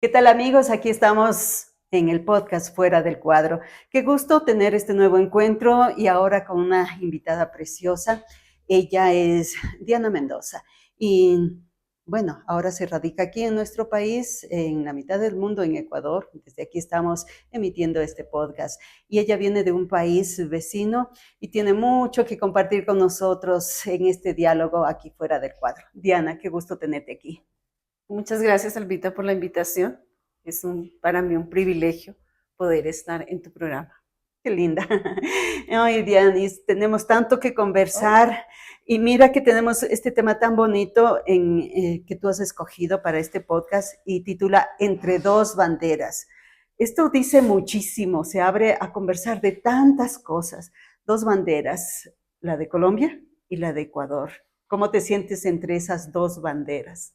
¿Qué tal amigos? Aquí estamos en el podcast Fuera del Cuadro. Qué gusto tener este nuevo encuentro y ahora con una invitada preciosa. Ella es Diana Mendoza y bueno, ahora se radica aquí en nuestro país, en la mitad del mundo, en Ecuador. Desde aquí estamos emitiendo este podcast y ella viene de un país vecino y tiene mucho que compartir con nosotros en este diálogo aquí fuera del cuadro. Diana, qué gusto tenerte aquí. Muchas gracias, Albita, por la invitación. Para mí un privilegio poder estar en tu programa. Qué linda. Ay, Dianis, tenemos tanto que conversar y mira que tenemos este tema tan bonito que tú has escogido para este podcast y titula Entre dos banderas. Esto dice muchísimo, se abre a conversar de tantas cosas. Dos banderas, la de Colombia y la de Ecuador. ¿Cómo te sientes entre esas dos banderas?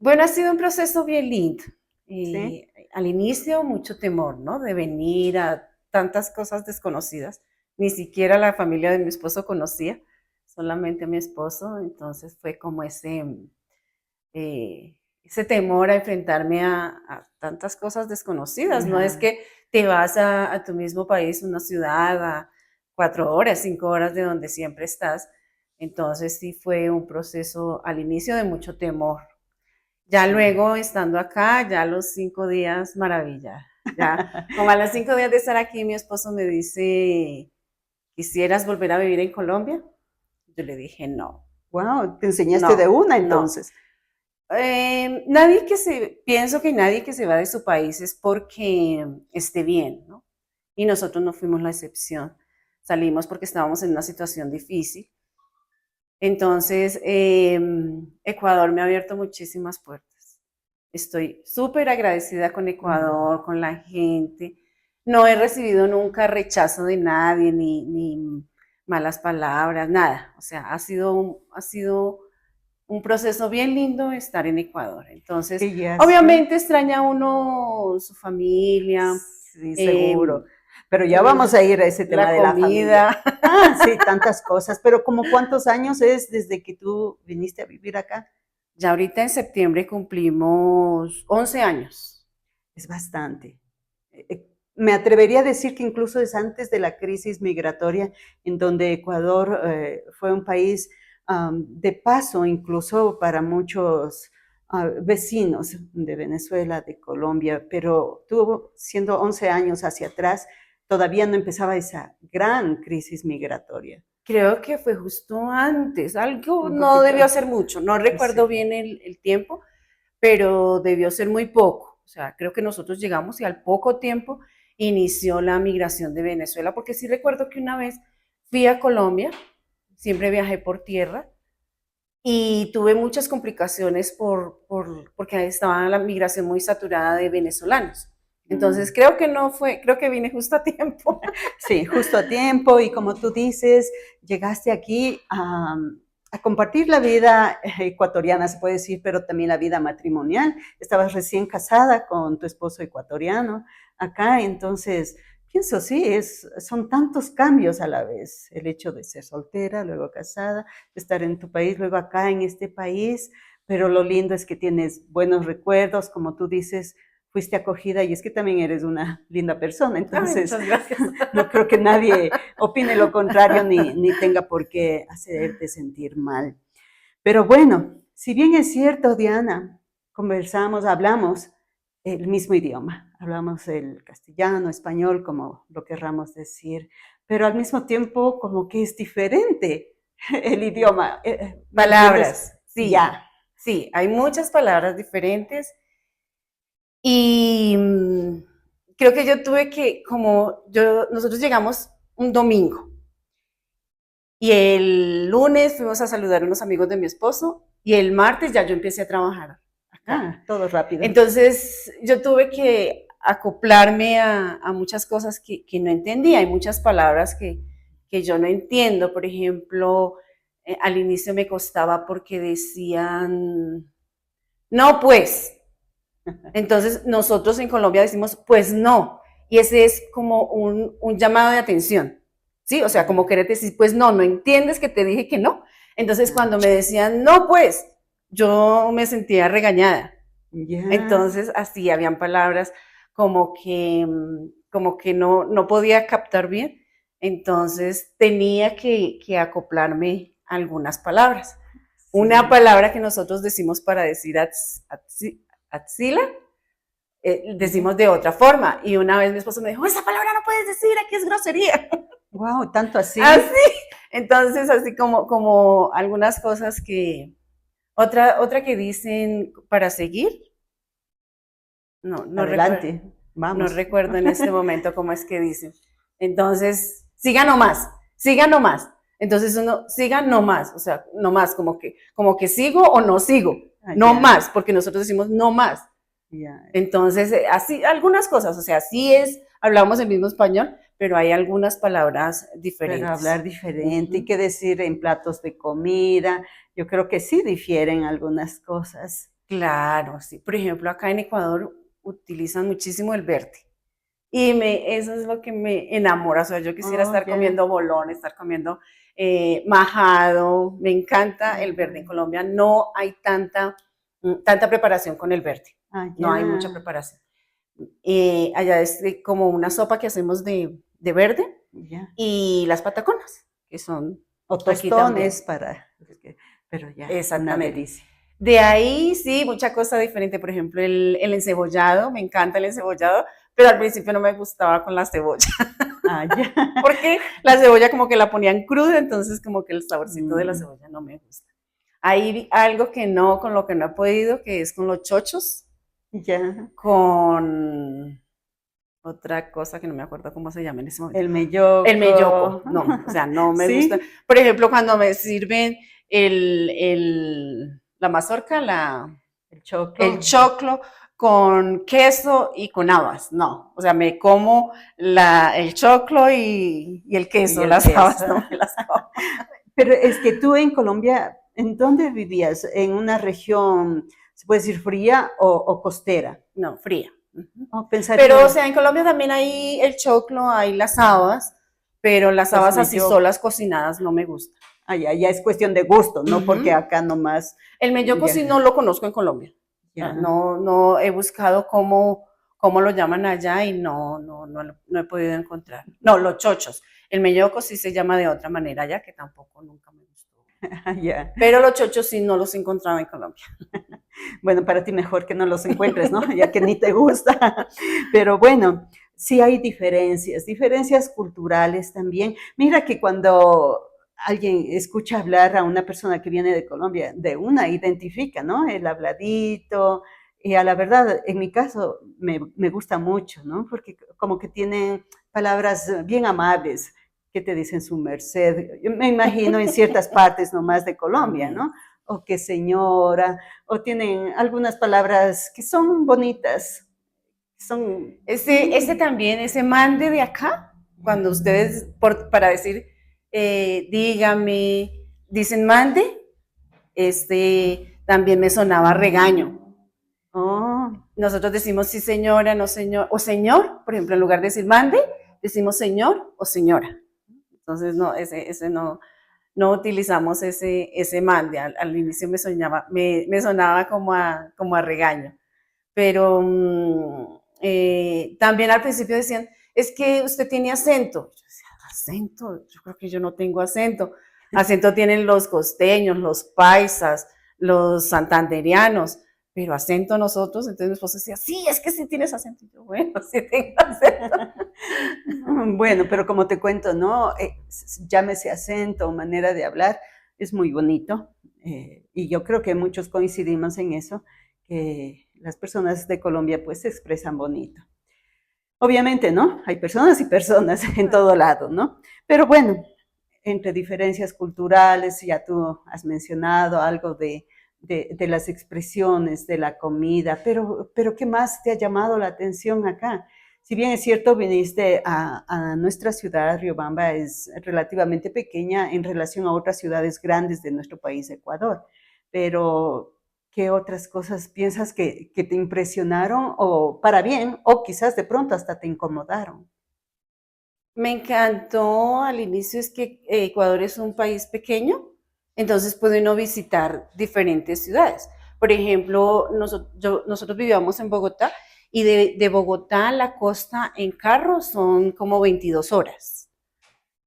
Bueno, ha sido un proceso bien lindo. ¿Sí? Al inicio, mucho temor, ¿no? De venir a tantas cosas desconocidas. Ni siquiera la familia de mi esposo conocía, solamente a mi esposo. Entonces fue como ese temor a enfrentarme a tantas cosas desconocidas. No es Ajá. que te vas a tu mismo país, una ciudad, a 4 horas, 5 horas de donde siempre estás. Entonces sí fue un proceso al inicio de mucho temor. Ya Sí. luego, estando acá, ya a los 5 días, maravilla. Ya, como a los 5 días de estar aquí, mi esposo me dice, ¿quisieras volver a vivir en Colombia? Yo le dije, no, Wow, te enseñaste de no, una no. entonces. Pienso que nadie que se va de su país es porque esté bien, ¿no? Y nosotros no fuimos la excepción. Salimos porque estábamos en una situación difícil. Entonces, Ecuador me ha abierto muchísimas puertas. Estoy súper agradecida con Mm. Ecuador, con la gente. No he recibido nunca rechazo de nadie, ni malas palabras, nada. O sea, ha sido un proceso bien lindo estar en Ecuador. Entonces, Y ya sé. obviamente extraña uno su familia, Sí, eh, seguro. Pero ya vamos a ir a ese tema la de la familia. comida. Ah, sí, tantas cosas. Pero ¿como cuántos años es desde que tú viniste a vivir acá? Ya ahorita en septiembre cumplimos 11 años. Es bastante. Me atrevería a decir que incluso es antes de la crisis migratoria, en donde Ecuador fue un país de paso incluso para muchos vecinos de Venezuela, de Colombia, pero tuvo, siendo 11 años hacia atrás, todavía no empezaba esa gran crisis migratoria. Creo que fue justo antes, algo Un no poquito, debió ser mucho, no recuerdo sí. bien el tiempo, pero debió ser muy poco. O sea, creo que nosotros llegamos y al poco tiempo inició la migración de Venezuela, porque sí recuerdo que una vez fui a Colombia, siempre viajé por tierra, y tuve muchas complicaciones porque estaba la migración muy saturada de venezolanos. Entonces Mm. creo que vine justo a tiempo. Sí, justo a tiempo y como tú dices, llegaste aquí a compartir la vida ecuatoriana, se puede decir, pero también la vida matrimonial. Estabas recién casada con tu esposo ecuatoriano acá, entonces pienso, sí, son tantos cambios a la vez. El hecho de ser soltera, luego casada, de estar en tu país, luego acá en este país, pero lo lindo es que tienes buenos recuerdos, como tú dices, fuiste acogida y es que también eres una linda persona, Ay, entonces muchas gracias. no creo que nadie opine lo contrario ni tenga por qué hacerte sentir mal. Pero bueno, si bien es cierto, Diana, conversamos, hablamos el mismo idioma, hablamos el castellano, español, como lo querramos decir, pero al mismo tiempo como que es diferente el idioma, ¿me entiendes? Palabras, sí, Ya. sí, hay muchas palabras diferentes y creo que yo tuve que, nosotros llegamos un domingo y el lunes fuimos a saludar a unos amigos de mi esposo y el martes ya yo empecé a trabajar acá. Ah, todo rápido. Entonces yo tuve que acoplarme a muchas cosas que no entendía, hay muchas palabras que yo no entiendo, por ejemplo, al inicio me costaba porque decían, no pues, entonces nosotros en Colombia decimos, pues no, y ese es como un llamado de atención, ¿sí? O sea, como querer decir, pues no, no entiendes que te dije que no. Entonces cuando me decían, no, pues, yo me sentía regañada. Ya. Entonces, así habían palabras como que no podía captar bien. Entonces, tenía que acoplarme a algunas palabras. Una Sí. palabra que nosotros decimos para decir axila, Ya. decimos de otra forma. Y una vez mi esposo me dijo, esa palabra no puedes decir, aquí es grosería. Wow, tanto Así. así. Entonces, así como algunas cosas que... Otra que dicen para seguir, no recuerdo. Adelante, No vamos. recuerdo en este momento cómo es que dicen. Entonces, siga nomás, siga nomás. Entonces uno, siga nomás, o sea, nomás, como que sigo o no sigo, Ah, no ya, más, porque nosotros decimos no más. ya. Entonces, así, algunas cosas, o sea, sí es, hablamos el mismo español, pero hay algunas palabras Pero hablar diferentes. Uh diferente y -huh. qué decir en platos de comida, yo creo que sí difieren algunas cosas. Claro, sí. Por ejemplo, acá en Ecuador utilizan muchísimo el verde. Eso es lo que me enamora. O sea, yo quisiera Oh, estar ya. comiendo bolón, estar comiendo majado. Me encanta el verde. En Ajá. Colombia no hay tanta preparación con el verde. Ah, No hay mucha ya, preparación. Allá es como una sopa que hacemos de verde ya. y las pataconas, que son O aquí tostones también. para, pero ya, una Exactamente. delicia. De ahí sí, mucha cosa diferente. Por ejemplo, el encebollado, me encanta el encebollado, pero al principio no me gustaba con la cebolla, Ah, ya. porque la cebolla como que la ponían cruda, entonces como que el saborcito de la Mm, cebolla no me gusta. Hay algo que no, con lo que no he podido, que es con los chochos, ya. con otra cosa que no me acuerdo cómo se llama en ese momento. El El melloco, melloco. no, o sea, no me gusta. Sí, Por ejemplo, cuando me sirven la mazorca, el el choclo. choclo con queso y con habas, no, o sea, me como el choclo y el Y queso, el las queso. habas no me las como. Pero es que tú en Colombia, ¿en dónde vivías? ¿En una región, se puede decir, fría o costera? No, fría. Uh-huh. Oh, Pero, o pensaría, sea, en Colombia también hay el choclo, hay las habas, pero las pues habas me así yo, solas cocinadas no me gustan. allá, ya es cuestión de gusto, no porque Uh-huh. acá nomás, El melloco sí no ya, lo conozco en Colombia. ya. No he buscado cómo lo llaman allá y no he podido encontrar. No, los chochos. El melloco sí se llama de otra manera allá, que tampoco nunca me gustó. Ya. Pero los chochos sí no los encontraba en Colombia. Bueno, para ti mejor que no los encuentres, ¿no? Ya que ni te gusta. Pero bueno, sí hay diferencias, diferencias culturales también. Mira que cuando alguien escucha hablar a una persona que viene de Colombia, de una identifica, ¿no? El habladito. Y a la verdad, en mi caso, me gusta mucho, ¿no? Porque como que tienen palabras bien amables que te dicen su merced. Yo me imagino en ciertas partes nomás de Colombia, También. ¿no? O que señora, o tienen algunas palabras que son bonitas, son... Ese también, ese mande de acá, cuando ustedes, para decir, dígame, dicen mande, también me sonaba regaño. Oh, Nosotros decimos sí señora, no señor, o señor, por ejemplo, en lugar de decir mande, decimos señor o señora. Entonces, no, ese no utilizamos ese mande. Al inicio me sonaba como a regaño. Pero también al principio decían, es que usted tiene acento. Yo decía, acento, yo creo que yo no tengo acento. Acento tienen los costeños, los paisas, los santanderianos, pero acento nosotros. Entonces mi esposo decía, sí, es que sí tienes acento. Y yo, bueno, sí tengo acento. bueno, pero como te cuento, ¿no? Llámese acento o manera de hablar, es muy bonito. Y yo creo que muchos coincidimos en eso, que las personas de Colombia pues se expresan bonito. Obviamente, ¿no? Hay personas y personas en todo lado, ¿no? Pero bueno, entre diferencias culturales, ya tú has mencionado algo de las expresiones, de la comida, pero ¿qué más te ha llamado la atención acá? Si bien es cierto, viniste a nuestra ciudad, Riobamba es relativamente pequeña en relación a otras ciudades grandes de nuestro país, Ecuador, pero ¿qué otras cosas piensas que te impresionaron o para bien o quizás de pronto hasta te incomodaron? Me encantó al inicio es que Ecuador es un país pequeño, entonces puede uno visitar diferentes ciudades. Por ejemplo, nosotros vivíamos en Bogotá y de Bogotá a la costa en carro son como 22 horas,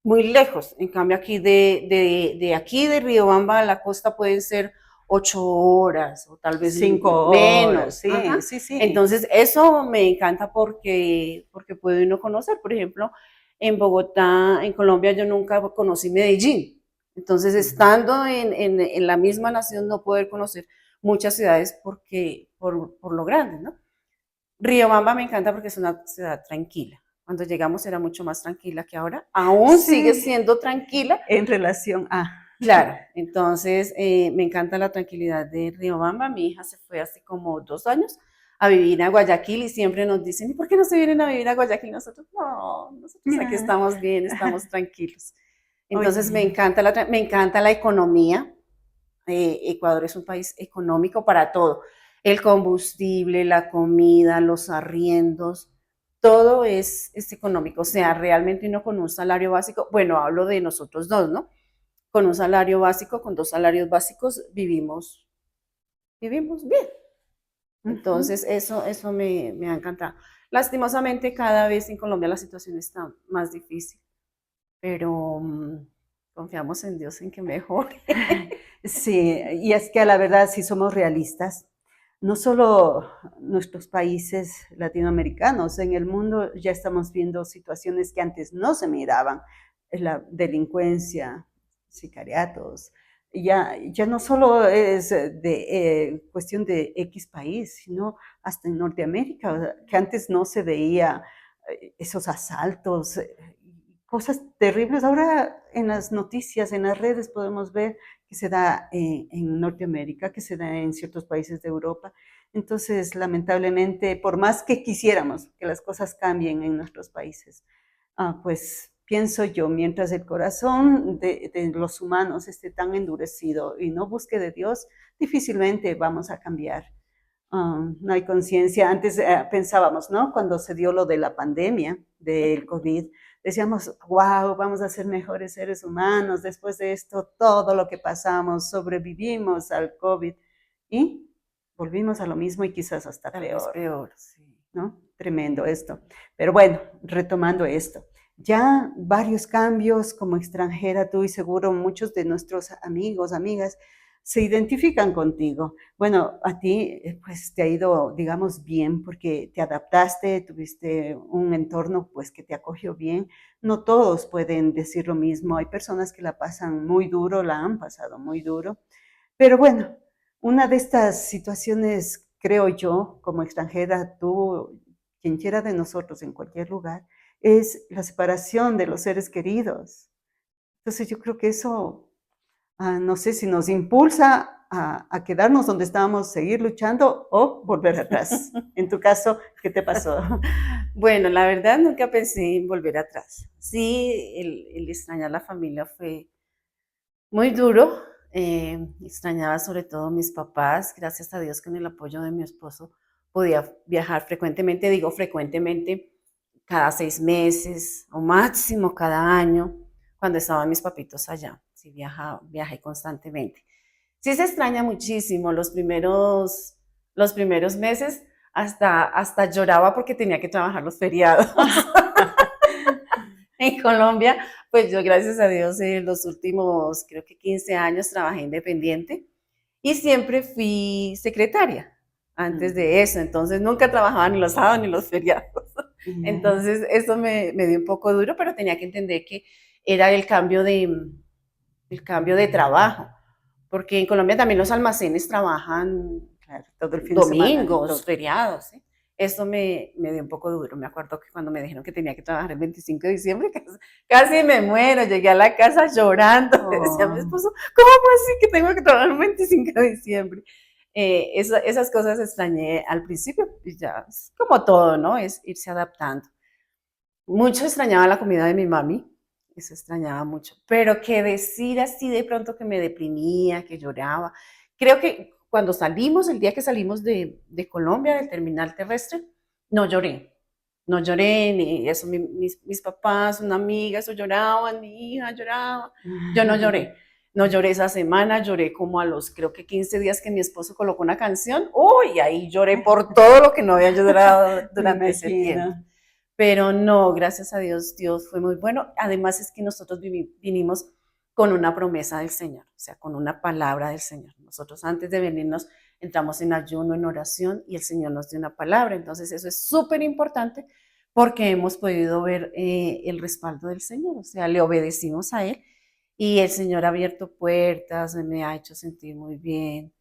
muy lejos. En cambio, aquí de Riobamba a la costa pueden ser 8 horas o tal vez 5 horas, menos. sí, Ajá. sí, sí. Entonces, eso me encanta porque puede uno conocer. Por ejemplo, en Bogotá, en Colombia, yo nunca conocí Medellín. Entonces, estando en la misma nación, no poder conocer muchas ciudades por lo grande, ¿no? Riobamba me encanta porque es una ciudad tranquila. Cuando llegamos era mucho más tranquila que ahora. Aún sigue Sí, siendo tranquila. en relación a... Claro, entonces me encanta la tranquilidad de Riobamba. Mi hija se fue hace como 2 años a vivir a Guayaquil y siempre nos dicen, ¿y por qué no se vienen a vivir a Guayaquil? Nosotros, no, nosotros aquí estamos bien, estamos tranquilos. Entonces Oye, me encanta la economía. Ecuador es un país económico para todo. El combustible, la comida, los arriendos, todo es económico. O sea, realmente uno con un salario básico, bueno, hablo de nosotros dos, ¿no? Con un salario básico, con 2 salarios básicos, vivimos bien. ujú. Entonces, eso me ha encantado. Lastimosamente, cada vez en Colombia la situación está más difícil, pero confiamos en Dios en que mejore. Sí, y es que a la verdad, si somos realistas, no solo nuestros países latinoamericanos, en el mundo ya estamos viendo situaciones que antes no se miraban, la delincuencia, sicariatos, ya no solo es de cuestión de X país, sino hasta en Norteamérica, que antes no se veía esos asaltos, cosas terribles. Ahora en las noticias, en las redes podemos ver que se da en Norteamérica, que se da en ciertos países de Europa. Entonces, lamentablemente, por más que quisiéramos que las cosas cambien en nuestros países, pues pienso yo, mientras el corazón de los humanos esté tan endurecido y no busque de Dios, difícilmente vamos a cambiar. No hay conciencia. Antes pensábamos, ¿no? Cuando se dio lo de la pandemia del COVID, decíamos, wow, vamos a ser mejores seres humanos. Después de esto, todo lo que pasamos, sobrevivimos al COVID y volvimos a lo mismo y quizás hasta Tal vez peor, peor, sí. ¿no? Tremendo esto. Pero bueno, retomando esto, ya varios cambios como extranjera, tú y seguro muchos de nuestros amigos, amigas, se identifican contigo. Bueno, a ti pues te ha ido, digamos, bien porque te adaptaste, tuviste un entorno pues que te acogió bien. No todos pueden decir lo mismo. Hay personas que la pasan muy duro, la han pasado muy duro. Pero bueno, una de estas situaciones, creo yo, como extranjera, tú, quien quiera de nosotros en cualquier lugar, es la separación de los seres queridos. Entonces yo creo que eso, no sé si nos impulsa a quedarnos donde estábamos, seguir luchando o volver atrás. En tu caso, ¿qué te pasó? Bueno, la verdad nunca pensé en volver atrás. Sí, el extrañar la familia fue muy duro. Extrañaba sobre todo a mis papás. Gracias a Dios con el apoyo de mi esposo podía viajar frecuentemente, digo frecuentemente, cada 6 meses o máximo cada año, cuando estaban mis papitos allá. Sí, viajé constantemente. Sí se extraña muchísimo los primeros meses, hasta lloraba porque tenía que trabajar los feriados. En Colombia, pues yo gracias a Dios en los últimos, creo que 15 años trabajé independiente y siempre fui secretaria antes de eso, entonces nunca trabajaba ni los sábados ni los feriados. Entonces eso me dio un poco duro, pero tenía que entender que era el cambio de trabajo, porque en Colombia también los almacenes trabajan Claro, todo el fin de semana, domingos, todo. feriados, ¿sí? Eso me dio un poco duro. Me acuerdo que cuando me dijeron que tenía que trabajar el 25 de diciembre, casi me muero. Llegué a la casa llorando. Le decía a mi Oh, esposo, ¿cómo así que tengo que trabajar el 25 de diciembre? Esas cosas extrañé al principio, y ya es como todo, ¿no? Es irse adaptando. Mucho extrañaba la comida de mi mami, eso extrañaba mucho, pero que decir así de pronto que me deprimía, que lloraba. Creo que cuando salimos, el día que salimos de Colombia, del terminal terrestre, no lloré. No lloré, ni eso, mis papás, una amiga, eso lloraban, mi hija lloraba. Yo no lloré. No lloré esa semana, lloré como a los, creo que 15 días que mi esposo colocó una canción. Uy, ahí lloré por todo lo que no había llorado Me durante ese tiempo. imagino. Pero no, gracias a Dios, Dios fue muy bueno. Además es que nosotros vinimos con una promesa del Señor, o sea, con una palabra del Señor. Nosotros antes de venirnos entramos en ayuno, en oración, y el Señor nos dio una palabra. Entonces eso es súper importante porque hemos podido ver el respaldo del Señor, o sea, le obedecimos a Él y el Señor ha abierto puertas, me ha hecho sentir muy bien.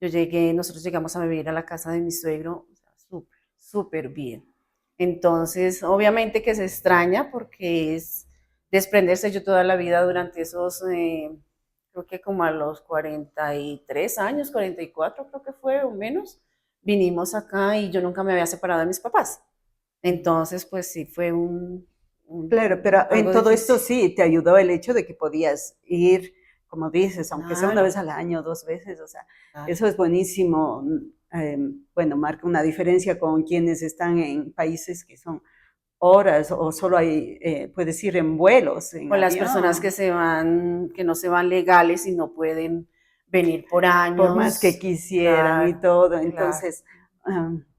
Nosotros llegamos a vivir a la casa de mi suegro, o sea, súper, súper bien. Entonces, obviamente que se extraña porque es desprenderse yo toda la vida durante esos, creo que como a los 43 años, 44 creo que fue o menos, vinimos acá y yo nunca me había separado de mis papás. Entonces, pues sí, fue Claro, pero en algo todo esto difícil. sí te ayudó el hecho de que podías ir, como dices, aunque sea una Claro, vez al año, 2 veces, o sea, claro. eso es buenísimo. Bueno, marca una diferencia con quienes están en países que son horas o solo hay, puedes ir en vuelos, en O las personas avión, que se van, que no se van legales y no pueden venir por por más que años. quisieran y Claro, todo, claro. entonces,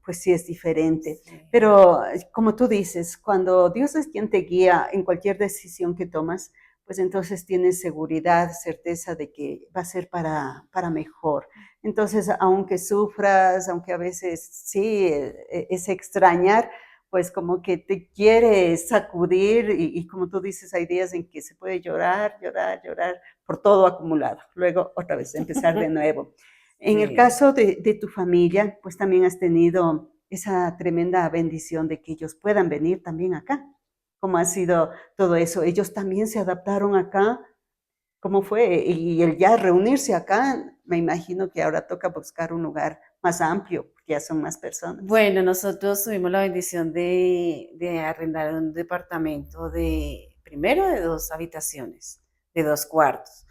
pues sí es diferente. Sí. Pero como tú dices, cuando Dios es quien te guía en cualquier decisión que tomas, pues entonces tienes seguridad, certeza de que va a ser para mejor. Entonces, aunque sufras, aunque a veces sí es extrañar, pues como que te quiere sacudir y como tú dices, hay días en que se puede llorar, llorar, llorar por todo acumulado. Luego otra vez empezar de nuevo. En el Sí. caso de tu familia, pues también has tenido esa tremenda bendición de que ellos puedan venir también acá. ¿Cómo ha sido todo eso? ¿Ellos también se adaptaron acá? ¿Cómo fue? Y el ya reunirse acá, me imagino que ahora toca buscar un lugar más amplio, porque ya son más personas. Bueno, nosotros tuvimos la bendición de arrendar un departamento primero de 2 habitaciones, de 2 cuartos.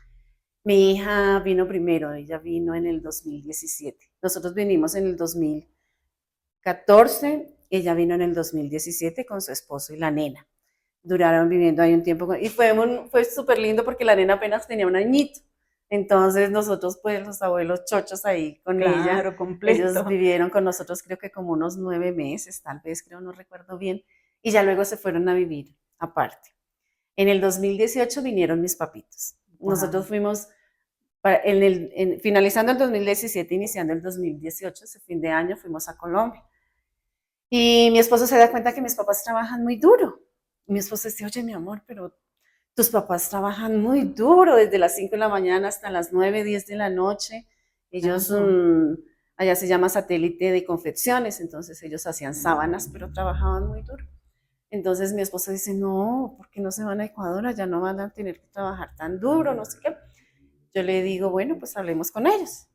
Mi hija vino primero, ella vino en el 2017. Nosotros vinimos en el 2014, ella vino en el 2017 con su esposo y la nena. Duraron viviendo ahí un tiempo y fue súper lindo porque la nena apenas tenía un añito. Entonces nosotros, pues los abuelos chochos ahí con ella, Claro, ellos completo. vivieron con nosotros creo que como unos 9 meses, tal vez, creo, no recuerdo bien, y ya luego se fueron a vivir aparte. En el 2018 vinieron mis papitos. Nosotros Wow. fuimos, finalizando el 2017, iniciando el 2018, ese fin de año, fuimos a Colombia. Y mi esposo se da cuenta que mis papás trabajan muy duro. Y mi esposo dice, oye, mi amor, pero tus papás trabajan muy duro, desde las 5 de la mañana hasta las 9, 10 de la noche. Ellos, Claro. allá se llama satélite de confecciones, entonces ellos hacían sábanas, pero trabajaban muy duro. Entonces mi esposo dice, no, ¿por qué no se van a Ecuador? Allá no van a tener que trabajar tan duro, no sé qué. Yo le digo, bueno, pues hablemos con ellos.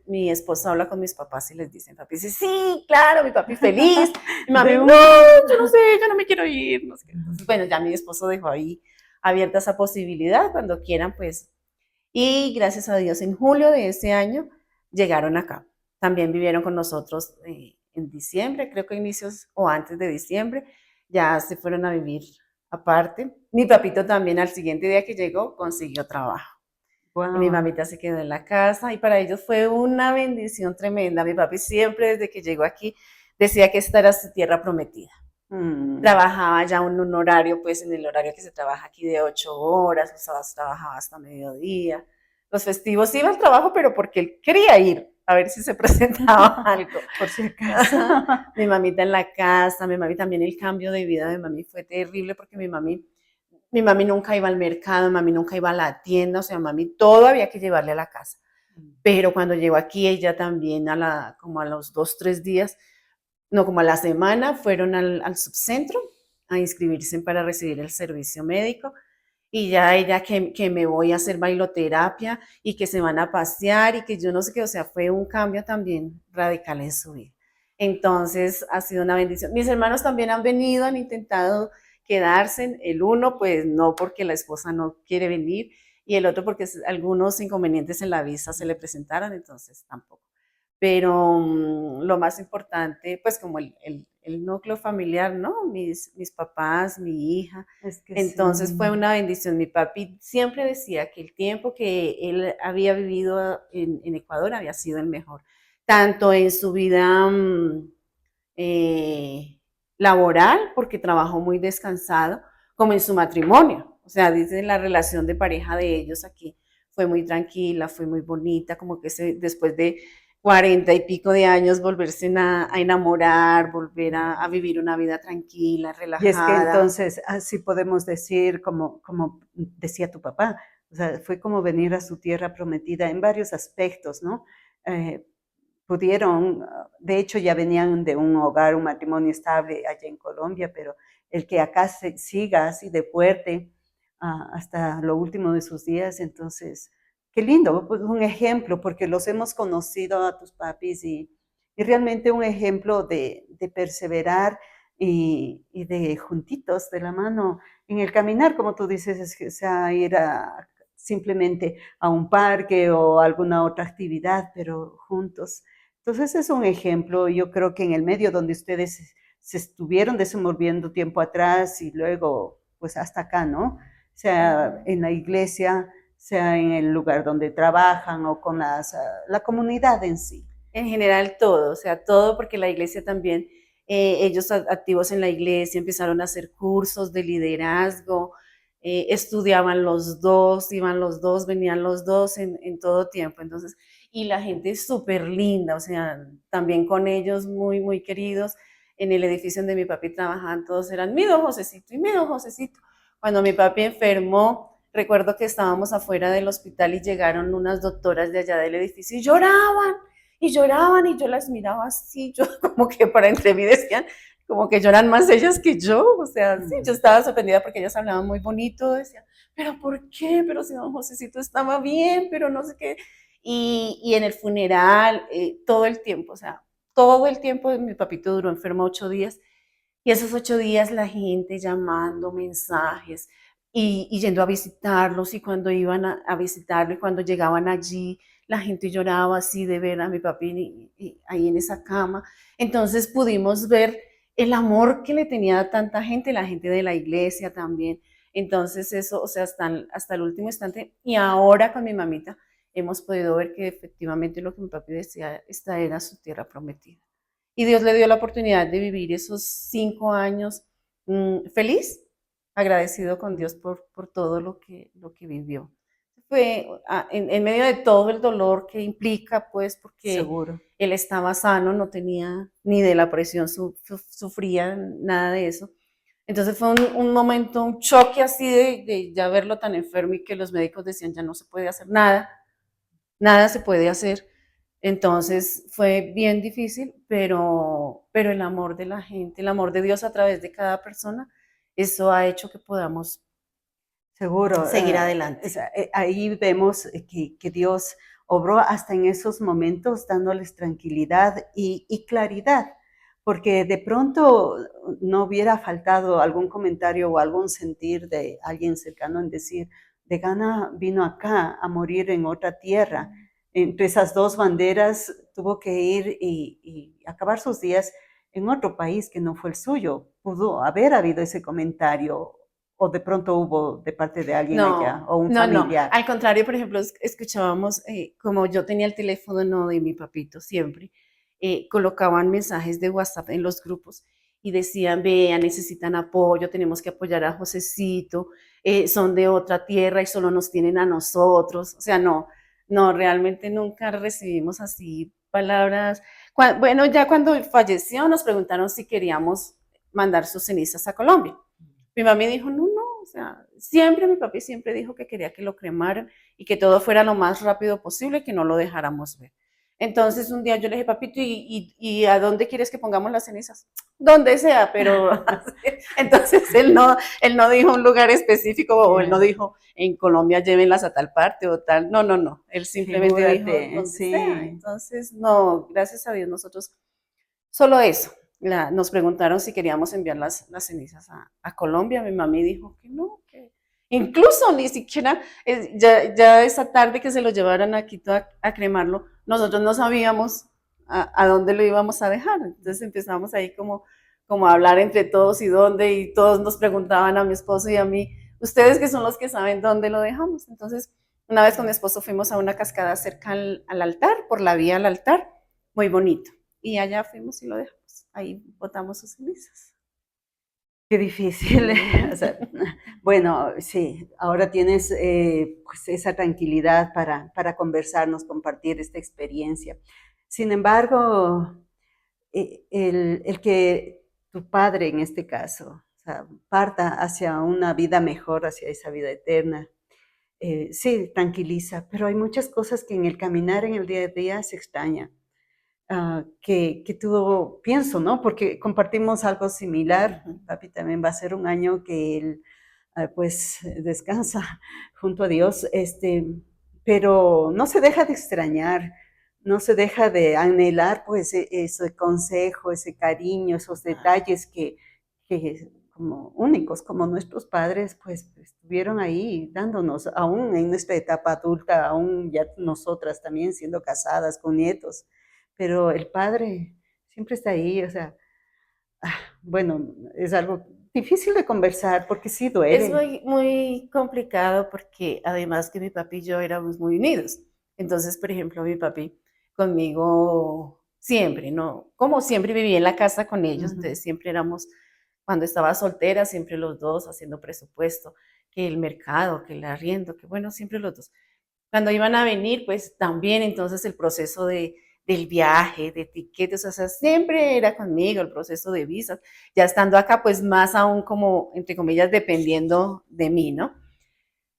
Mi esposo habla con mis papás y les dicen, papi dice, sí, claro, mi papi feliz. Mi mami, De no, yo no una. sé, yo no me quiero ir. No sé qué. Entonces, bueno, ya mi esposo dejó ahí abierta esa posibilidad, cuando quieran, pues. Y gracias a Dios, en julio de ese año llegaron acá. También vivieron con nosotros en diciembre, creo que inicios o antes de diciembre, ya se fueron a vivir aparte. Mi papito también al siguiente día que llegó consiguió trabajo. Y mi Wow. mamita se quedó en la casa y para ellos fue una bendición tremenda. Mi papi siempre desde que llegó aquí decía que esta era su tierra prometida. Mm. Trabajaba ya un horario, pues en el horario que se trabaja aquí de 8 horas, los sábados trabajaba hasta mediodía. Los festivos iba al trabajo, pero porque él quería ir a ver si se presentaba algo. Por si acaso. Mi mamita en la casa, mi mami también, el cambio de vida de mami fue terrible porque mi mami nunca iba al mercado, mami nunca iba a la tienda, o sea, mami todo había que llevarle a la casa. Pero cuando llegó aquí, ella también como a los 2, 3 días, no, como a la semana, fueron al subcentro a inscribirse para recibir el servicio médico. Y ya ella que me voy a hacer bailoterapia y que se van a pasear y que yo no sé qué, o sea, fue un cambio también radical en su vida. Entonces ha sido una bendición. Mis hermanos también han venido, han intentado quedarse, el uno pues no porque la esposa no quiere venir y el otro porque algunos inconvenientes en la visa se le presentaron, entonces tampoco. pero lo más importante, pues como el núcleo familiar, ¿no? Mis papás, mi hija. Es que Entonces fue sí. una bendición. Mi papi siempre decía que el tiempo que él había vivido en Ecuador había sido el mejor, tanto en su vida eh, laboral, porque trabajó muy descansado, como en su matrimonio. O sea, dicen la relación de pareja de ellos aquí fue muy tranquila, fue muy bonita, como que después de 40 y pico de años volverse a enamorar, volver a vivir una vida tranquila, Y es que relajada. entonces, así podemos decir, como decía tu papá, o sea, fue como venir a su tierra prometida en varios aspectos, ¿no? Eh, pudieron, de hecho ya venían de un hogar, un matrimonio estable allá en Colombia, pero el que acá siga así de fuerte hasta lo último de sus días, entonces, qué lindo, pues un ejemplo, porque los hemos conocido a tus papis y realmente un ejemplo de perseverar y de juntitos, de la mano, en el caminar, como tú dices, es que sea ir simplemente a un parque o alguna otra actividad, pero juntos. Entonces es un ejemplo, yo creo que en el medio donde ustedes se estuvieron desenvolviendo tiempo atrás y luego pues hasta acá, ¿no? Sea en la iglesia, sea en el lugar donde trabajan o con la comunidad en sí. En general todo, o sea, todo porque la iglesia también, ellos activos en la iglesia empezaron a hacer cursos de liderazgo, estudiaban los dos, iban los dos, venían los dos en todo tiempo. Entonces, y la gente es súper linda, o sea, también con ellos muy, muy queridos. En el edificio donde mi papi trabajaban, todos eran mi don Josecito y mi don Josecito. Cuando mi papi enfermó, recuerdo que estábamos afuera del hospital y llegaron unas doctoras de allá del edificio y lloraban y yo las miraba así, yo como que para entre mí decían, como que lloran más ellas que yo, o sea, sí, yo estaba sorprendida porque ellas hablaban muy bonito, decían, pero ¿por qué? Pero si don Josecito estaba bien, pero no sé qué. Y en el funeral, todo el tiempo, o sea, todo el tiempo mi papito duró enfermo 8 días y esos 8 días la gente llamando mensajes y yendo a visitarlos y cuando iban a visitarlo y cuando llegaban allí, la gente lloraba así de ver a mi papi ahí en esa cama. Entonces pudimos ver el amor que le tenía a tanta gente, la gente de la iglesia también. Entonces eso, o sea, hasta el último instante. Y ahora con mi mamita hemos podido ver que efectivamente lo que mi papi decía, esta era su tierra prometida. Y Dios le dio la oportunidad de vivir esos 5 años feliz, agradecido con Dios por todo lo que vivió. Fue en medio de todo el dolor que implica, pues, porque Seguro. él estaba sano, no tenía ni de la presión, sufría nada de eso. Entonces fue un momento, un choque así de ya verlo tan enfermo y que los médicos decían ya no se puede hacer nada, nada se puede hacer. Entonces fue bien difícil, pero el amor de la gente, el amor de Dios a través de cada persona, eso ha hecho que podamos Seguro, seguir adelante. ahí vemos que Dios obró hasta en esos momentos dándoles tranquilidad y claridad, porque de pronto no hubiera faltado algún comentario o algún sentir de alguien cercano en decir, de gana vino acá a morir en otra tierra. Entre esas dos banderas tuvo que ir y acabar sus días en otro país que no fue el suyo. Pudo haber habido ese comentario o de pronto hubo de parte de alguien allá No, o un no, no. familiar. Al contrario, por ejemplo, escuchábamos, como yo tenía el teléfono no, de mi papito siempre, colocaban mensajes de WhatsApp en los grupos y decían, vean, necesitan apoyo, tenemos que apoyar a Josecito, son de otra tierra y solo nos tienen a nosotros. O sea, no, no, realmente nunca recibimos así palabras. Bueno, ya cuando falleció nos preguntaron si queríamos mandar sus cenizas a Colombia. Mi mami dijo, no, no, o sea, siempre mi papi siempre dijo que quería que lo cremaran y que todo fuera lo más rápido posible, que no lo dejáramos ver. Entonces un día yo le dije, papito, ¿y a dónde quieres que pongamos las cenizas? Donde sea, pero entonces él no dijo un lugar específico o él no Yeah. dijo en Colombia llévenlas a tal parte o tal. No, no, no. Él simplemente dijo Figúrate, donde sea. sí. Entonces, no, gracias a Dios nosotros solo eso. Nos preguntaron si queríamos enviar las cenizas a Colombia. Mi mami dijo que no, que incluso ni siquiera, ya esa tarde que se lo llevaran a Quito a cremarlo, nosotros no sabíamos a dónde lo íbamos a dejar. Entonces empezamos ahí como a hablar entre todos y dónde, y todos nos preguntaban a mi esposo y a mí, ustedes que son los que saben dónde lo dejamos. Entonces, una vez con mi esposo fuimos a una cascada cerca al altar, por la vía al altar, muy bonito. Y allá fuimos y lo dejamos. Ahí botamos sus cenizas. Qué difícil. O sea, bueno, sí, ahora tienes pues esa tranquilidad para conversarnos, compartir esta experiencia. Sin embargo, el que tu padre en este caso, o sea, parta hacia una vida mejor, hacia esa vida eterna, sí, tranquiliza, pero hay muchas cosas que en el caminar en el día a día se extraña. Que tú, pienso, ¿no? Porque compartimos algo similar. Papi también va a ser un año que él, pues, descansa junto a Dios, pero no se deja de extrañar, no se deja de anhelar, pues, ese consejo, ese cariño, esos detalles que como únicos, como nuestros padres, pues, estuvieron ahí dándonos, aún en nuestra etapa adulta, aún ya nosotras también siendo casadas con nietos, pero el padre siempre está ahí, o sea, bueno, es algo difícil de conversar porque sí Es duele. muy complicado porque además que mi papi y yo éramos muy unidos. Entonces, por ejemplo, mi papi conmigo siempre, ¿no? Como siempre viví en la casa con ellos, Ujú. entonces siempre éramos, cuando estaba soltera, siempre los dos haciendo presupuesto, que el mercado, que el arriendo, que bueno, siempre los dos. Cuando iban a venir, pues también entonces el proceso del viaje, de tiquetes, o sea, siempre era conmigo el proceso de visas. Ya estando acá, pues más aún como, entre comillas, dependiendo de mí, ¿no?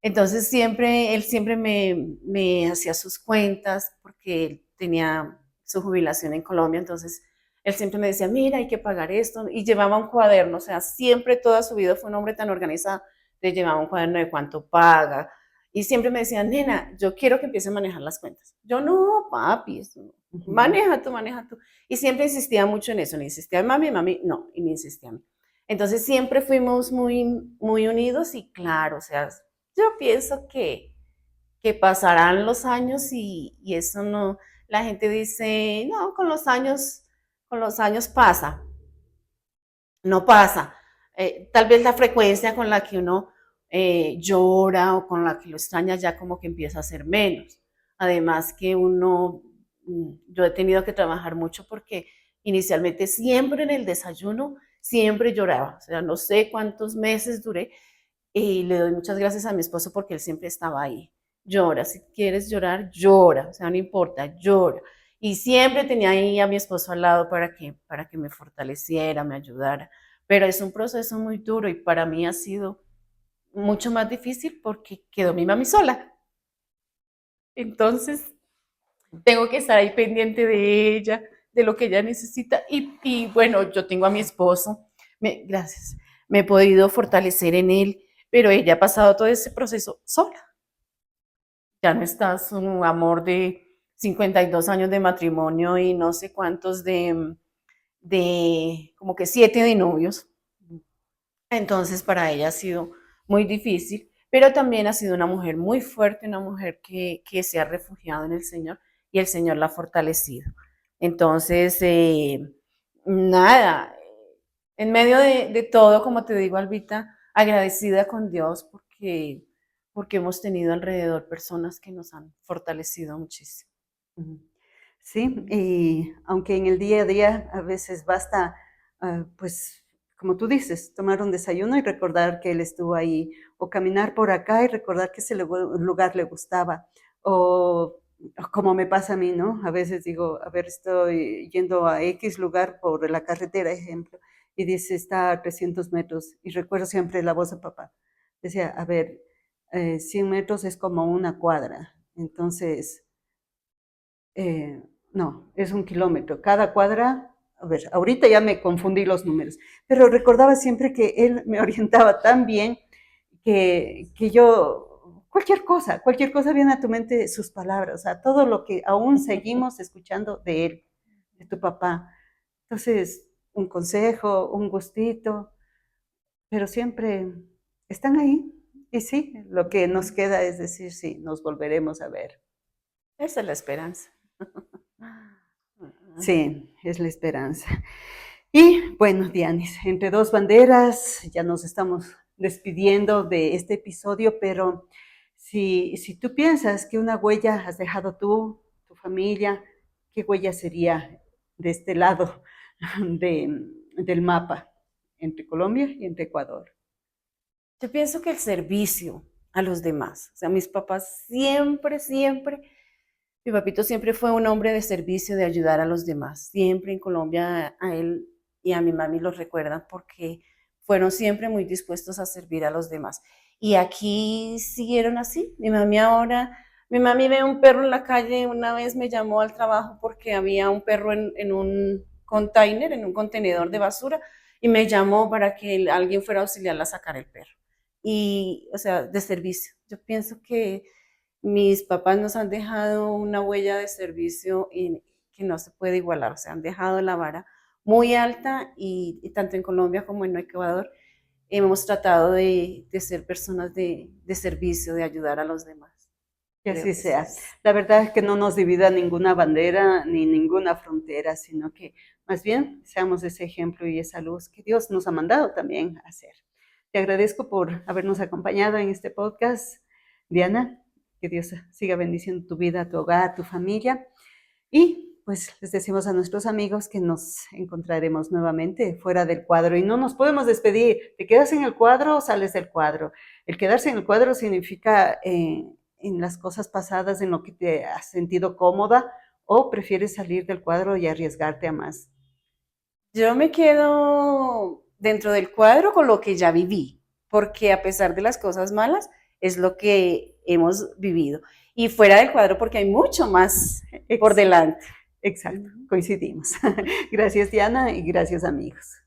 Entonces siempre, él siempre me hacía sus cuentas porque él tenía su jubilación en Colombia, entonces él siempre me decía, mira, hay que pagar esto, y llevaba un cuaderno, o sea, siempre toda su vida fue un hombre tan organizado, le llevaba un cuaderno de cuánto paga, y siempre me decía, nena, yo quiero que empiece a manejar las cuentas. Yo, no, papi, eso no. Ujú. Maneja tú. Y siempre insistía mucho en eso, le insistía a mami, no, y me insistía a mí. Entonces siempre fuimos muy unidos y claro, o sea, yo pienso que pasarán los años y eso no, la gente dice, no, con los años pasa, no pasa. Tal vez la frecuencia con la que uno llora o con la que lo extraña ya como que empieza a ser menos. Además que uno, yo he tenido que trabajar mucho porque inicialmente siempre en el desayuno, siempre lloraba. O sea, no sé cuántos meses duré y le doy muchas gracias a mi esposo porque él siempre estaba ahí. Llora, si quieres llorar, llora, o sea, no importa, llora. Y siempre tenía ahí a mi esposo al lado para que me fortaleciera, me ayudara. Pero es un proceso muy duro y para mí ha sido mucho más difícil porque quedó mi mami sola. Entonces, tengo que estar ahí pendiente de ella, de lo que ella necesita. Y bueno, yo tengo a mi esposo, gracias, me he podido fortalecer en él, pero ella ha pasado todo ese proceso sola. Ya no está su amor de 52 años de matrimonio y no sé cuántos de como que 7 de novios. Entonces para ella ha sido muy difícil, pero también ha sido una mujer muy fuerte, una mujer que se ha refugiado en el Señor y el Señor la ha fortalecido. Entonces, nada, en medio de todo, como te digo, Albita, agradecida con Dios porque hemos tenido alrededor personas que nos han fortalecido muchísimo. Ujú. Sí, y aunque en el día a día a veces basta, pues, como tú dices, tomar un desayuno y recordar que él estuvo ahí, o caminar por acá y recordar que ese lugar le gustaba, o como me pasa a mí, ¿no? A veces digo, a ver, estoy yendo a X lugar por la carretera, ejemplo, y dice, está a 300 metros, y recuerdo siempre la voz de papá. Decía, a ver, 100 metros es como una cuadra, entonces no, es 1 kilómetro. Cada cuadra, a ver, ahorita ya me confundí los números, pero recordaba siempre que él me orientaba tan bien que yo, cualquier cosa viene a tu mente sus palabras, o sea, todo lo que aún seguimos escuchando de él, de tu papá. Entonces, un consejo, un gustito, pero siempre están ahí. Y sí, lo que nos queda es decir, sí, nos volveremos a ver. Esa es la esperanza. Sí, es la esperanza. Y bueno, Dianis, entre dos banderas, ya nos estamos despidiendo de este episodio, pero si tú piensas que una huella has dejado tú, tu familia, ¿qué huella sería de este lado del mapa, entre Colombia y entre Ecuador? Yo pienso que el servicio a los demás, o sea, mis papás siempre, mi papito siempre fue un hombre de servicio, de ayudar a los demás. Siempre en Colombia a él y a mi mami los recuerdan porque fueron siempre muy dispuestos a servir a los demás. Y aquí siguieron así. Mi mami ve un perro en la calle, una vez me llamó al trabajo porque había un perro en un container, en un contenedor de basura, y me llamó para que alguien fuera a auxiliarla a sacar el perro. Y, o sea, de servicio. Yo pienso que mis papás nos han dejado una huella de servicio que no se puede igualar, o sea, han dejado la vara muy alta y tanto en Colombia como en Ecuador hemos tratado de ser personas de servicio, de ayudar a los demás. Que Creo así que eso sea. es. La verdad es que no nos divida ninguna bandera ni ninguna frontera, sino que más bien seamos ese ejemplo y esa luz que Dios nos ha mandado también a hacer. Te agradezco por habernos acompañado en este podcast, Diana. Que Dios siga bendiciendo tu vida, tu hogar, tu familia. Y pues les decimos a nuestros amigos que nos encontraremos nuevamente fuera del cuadro y no nos podemos despedir. ¿Te quedas en el cuadro o sales del cuadro? El quedarse en el cuadro significa en las cosas pasadas, en lo que te has sentido cómoda, o prefieres salir del cuadro y arriesgarte a más. Yo me quedo dentro del cuadro con lo que ya viví, porque a pesar de las cosas malas, es lo que hemos vivido. Y fuera del cuadro porque hay mucho más por delante. Exacto, coincidimos. Gracias, Diana, y gracias, amigos.